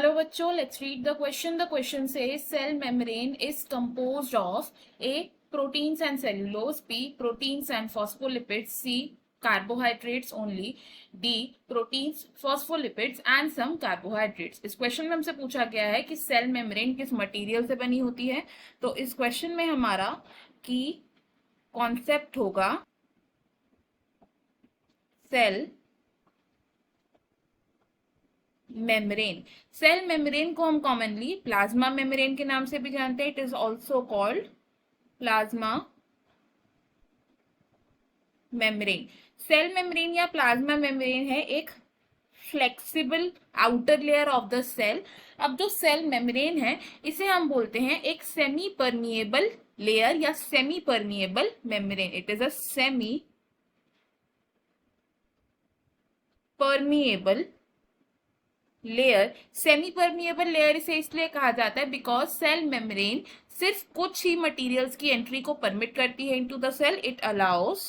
Hello bachcho, let's read the question. The question says cell membrane is composed of A. Proteins and cellulose, B. Proteins and phospholipids, C. Carbohydrates only, D. Proteins, phospholipids and some carbohydrates. इस question में हमसे पूछा गया है कि cell membrane किस material से बनी होती है। तो इस क्वेश्चन में हमारा की कॉन्सेप्ट होगा सेल मेम्ब्रेन। सेल मेम्ब्रेन को हम कॉमनली प्लाज्मा मेम्ब्रेन के नाम से भी जानते हैं। It is also called plasma membrane. Cell membrane या प्लाज्मा मेम्ब्रेन है एक flexible outer layer of the cell. अब जो सेल मेम्ब्रेन है इसे हम बोलते हैं एक सेमी परमिएबल लेयर या semi permeable membrane. It is a semi permeable layer. Semi permeable layer इसे इसलिए कहा जाता है बिकॉज सेल मेम्ब्रेन सिर्फ कुछ ही मटेरियल्स की एंट्री को परमिट करती है into the cell. It allows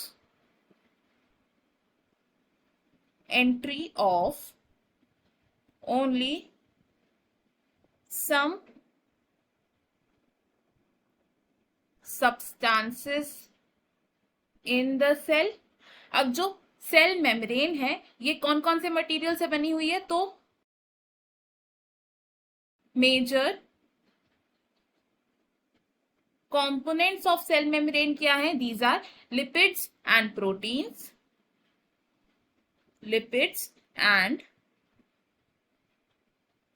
entry of only some substances in the cell. अब जो सेल मेम्ब्रेन है ये कौन कौन से मटेरियल से बनी हुई है, तो major components of cell membrane क्या है? These are lipids and proteins. Lipids and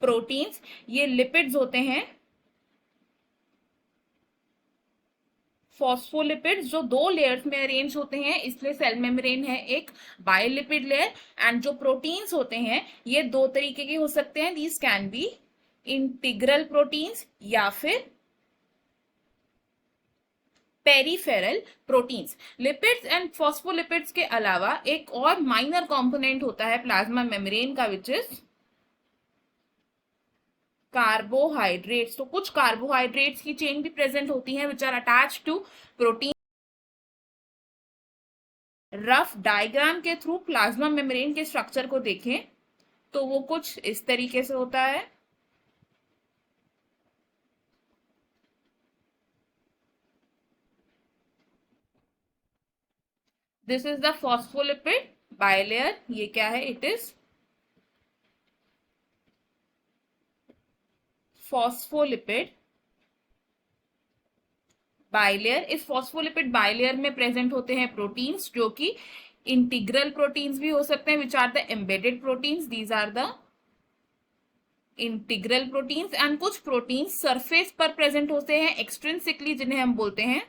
proteins. ये लिपिड्स होते हैं फॉस्फोलिपिड्स जो दो लेयर्स में अरेंज होते हैं, इसलिए सेल मेम्ब्रेन है एक बायोलिपिड लेयर। एंड जो प्रोटीन्स होते हैं ये दो तरीके के हो सकते हैं। These can be integral proteins या फिर peripheral proteins. Lipids and phospholipids के अलावा एक और माइनर कंपोनेंट होता है प्लाज्मा मेम्ब्रेन का, विच इज कार्बोहाइड्रेट्स। तो कुछ कार्बोहाइड्रेट्स की चेन भी प्रेजेंट होती है which are attached to protein. Rough diagram के थ्रू प्लाज्मा मेम्ब्रेन के स्ट्रक्चर को देखें तो वो कुछ इस तरीके से होता है। This is the phospholipid bilayer. ये क्या है? It is phospholipid bilayer. इस फॉस्फोलिपिड बायलेयर में प्रेजेंट होते हैं प्रोटीन्स जो कि इंटीग्रल प्रोटीन्स भी हो सकते हैं which are the embedded proteins. These are the integral proteins. And कुछ प्रोटीन्स सरफेस पर प्रेजेंट होते हैं एक्सट्रिंसिकली, जिन्हें हम बोलते हैं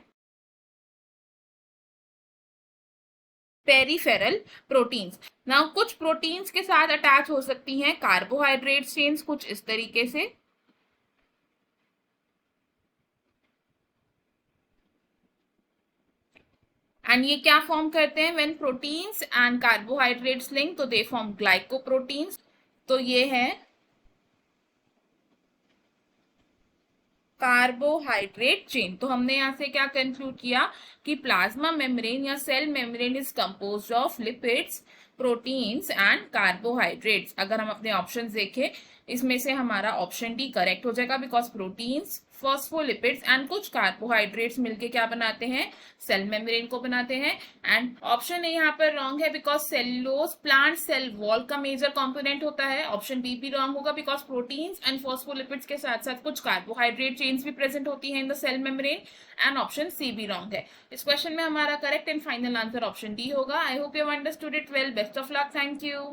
पेरिफेरल प्रोटीन्स। नाउ कुछ प्रोटीन्स के साथ अटैच हो सकती हैं कार्बोहाइड्रेट चेन्स कुछ इस तरीके से। एंड ये क्या फॉर्म करते हैं? When proteins and carbohydrates link तो दे फॉर्म ग्लाइकोप्रोटीन्स। तो ये है कार्बोहाइड्रेट चेन। तो हमने यहां से क्या कंक्लूड किया कि प्लाज्मा मेम्ब्रेन या cell membrane is composed of lipids, proteins and carbohydrates. अगर हम अपने ऑप्शंस देखें इसमें से हमारा ऑप्शन डी करेक्ट हो जाएगा बिकॉज प्रोटीन्स, फॉस्फोलिपिड्स एंड कुछ कार्बोहाइड्रेट्स मिलके क्या बनाते हैं? सेल मेम्ब्रेन को बनाते हैं। एंड ऑप्शन ए यहाँ पर रॉन्ग है because cellulose plant cell wall का मेजर कंपोनेंट होता है। ऑप्शन बी भी रॉन्ग होगा बिकॉज प्रोटीन्स एंड फॉस्फोलिपिड्स के साथ साथ कुछ कार्बोहाइड्रेट चेन्स भी प्रेजेंट होती है in the cell membrane. And option C भी रॉन्ग है। इस क्वेश्चन में हमारा correct and final answer option D होगा। I hope you have understood it well. Best of luck. Thank you.